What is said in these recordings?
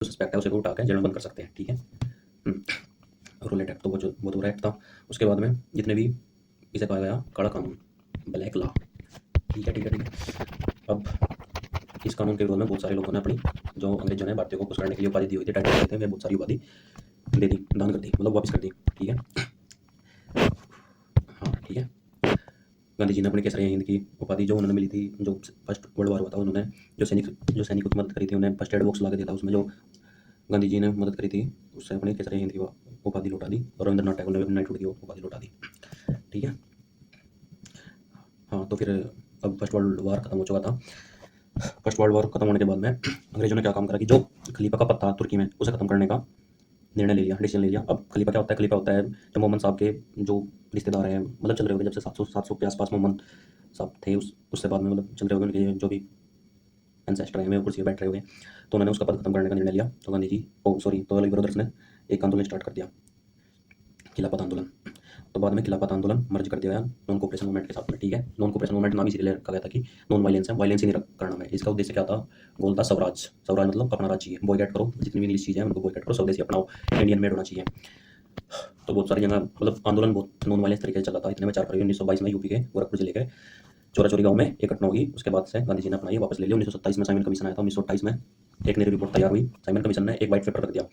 Suspect है उसे को उठा के जेल में बंद कर सकते हैं, ठीक है। रूलेट एक्ट, तो वो तो एक्ट था। उसके बाद में जितने भी इसे कहा गया कड़ा कानून, ब्लैक लॉ, ठीक है, ठीक है, ठीक है। अब इस कानून के विरोध में बहुत सारे लोगों ने अपनी, जो अंग्रेजों ने भारतीयों को खुश करने के लिए उपाधि दी हुई थी, टाइटल देते हैं, बहुत सारी उपाधि दे दी, दान कर दी, मतलब वापस कर दी, ठीक है। हाँ, ठीक है। गांधी जी ने अपने केसरिया हिंद की उपाधि जो उन्होंने मिली थी, जो फर्स्ट वर्ल्ड वार हुआ था, उन्होंने जो सैनिकों की मदद करी थी, उन्हें फर्स्ट एड बॉक्स ला के दिया था, उसमें जो गांधी जी ने मदद करी थी, उससे अपने केसरिया हिंद की उपाधि लौटा दी, और रविंद्रनाथ टैगोर ने नाइटहुड की उपाधि लौटा दी, ठीक है। हाँ, तो फिर अब फर्स्ट वर्ल्ड वार खत्म हो चुका था। फर्स्ट वर्ल्ड वॉर खत्म होने के बाद में अंग्रेजों ने क्या काम करा कि जो खलीफा का पद था तुर्की में, उसे खत्म करने का निर्णय ले लिया, डिसीजन ले लिया। अब खलीफा क्या होता है? खलीफा होता है जो मोहम्मद साहब के जो रिश्तेदार हैं, मतलब चल रहे होंगे जब से 700 के आसपास मोहम्मद साहब थे, उससे बाद में मतलब चल रहे होंगे उनके जो भी एंसेस्टर हैं, वे कुर्सी पर बैठ रहे होंगे, तो उन्होंने उसका पद खत्म करने का निर्णय लिया। तो गांधी जी, तो अली ब्रदर्स ने एक आंदोलन स्टार्ट कर दिया, खिलाफत आंदोलन। तो बाद में खिलाफत आंदोलन मर्ज कर दिया गया नॉन कोऑपरेशन मूवमेंट के साथ में, ठीक है। नॉन कोऑपरेशन मूवमेंट नाम इसीलिए रखा गया था कि नॉन वायलेंस है, वायलेंस ही नहीं करना है। इसका उद्देश्य क्या था? गोल था स्वराज। स्वराज मतलब अपना राज्य है, बॉयकॉट करो, जितनी भी इंग्लिश चीज़ें हैं उनको बॉयकॉट करो, स्वदेशी अपनाओ, इंडियन मेड होना चाहिए। तो बहुत सारी जगह मतलब आंदोलन बहुत नॉन वायलेंस तरीके से चला था। इतने में 4 फरवरी 1922 में यूपी के गोरखपुर जिले के चोरा चोरी गांव में एक घटना हुई। उसके बाद से गांधी जी ने अपना ये वापस ले लिया। 1927 में साइमन कमीशन आया था। 1928 में एक नई रिपोर्ट तैयार हुई। साइमन कमीशन ने एक व्हाइट पेपर रख दिया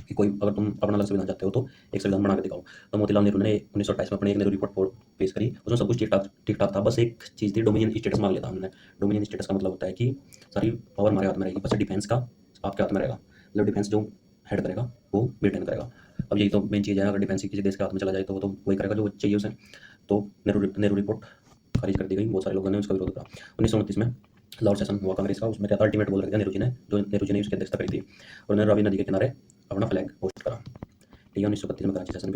कि कोई अगर तुम अपना अलग संविधान चाहते हो तो एक संविधान बना के दिखाओ। तो मोतीलाल नेहरू ने 1928 में अपनी एक नई रिपोर्ट पेश करी। उसमें सब कुछ ठीक ठाक था, बस एक चीज़ थी, डोमिनियन स्टेटस मांग लिया था हमने। डोमिनियन स्टेटस का मतलब होता है कि सारी पावर हमारे हाथ में रहेगी, बस डिफेंस का आपके हाथ में रहेगा, मतलब डिफेंस जो हेड करेगा वो ब्रिटेन करेगा। अब यही तो मेन चीज़ है, अगर डिफेंस किसी देश के हाथ में चला जाए तो वो तो वही करेगा जो चाहिए उसे। तो नेहरू रिपोर्ट खारिज कर दी गई, बहुत सारे लोगों ने उसका विरोध करा। 1929 में लाहौर सेशन हुआ कांग्रेस का, उसमें क्या था? अल्टीमेट बोल रख दिया नेहरू जी ने, जो नेहरू जी ने उसकी अध्यक्षता करी थी, और उन्होंने रावी नदी के किनारे अपना फ्लैग होस्ट करा, ठीक है। 1931 में कराची सेशन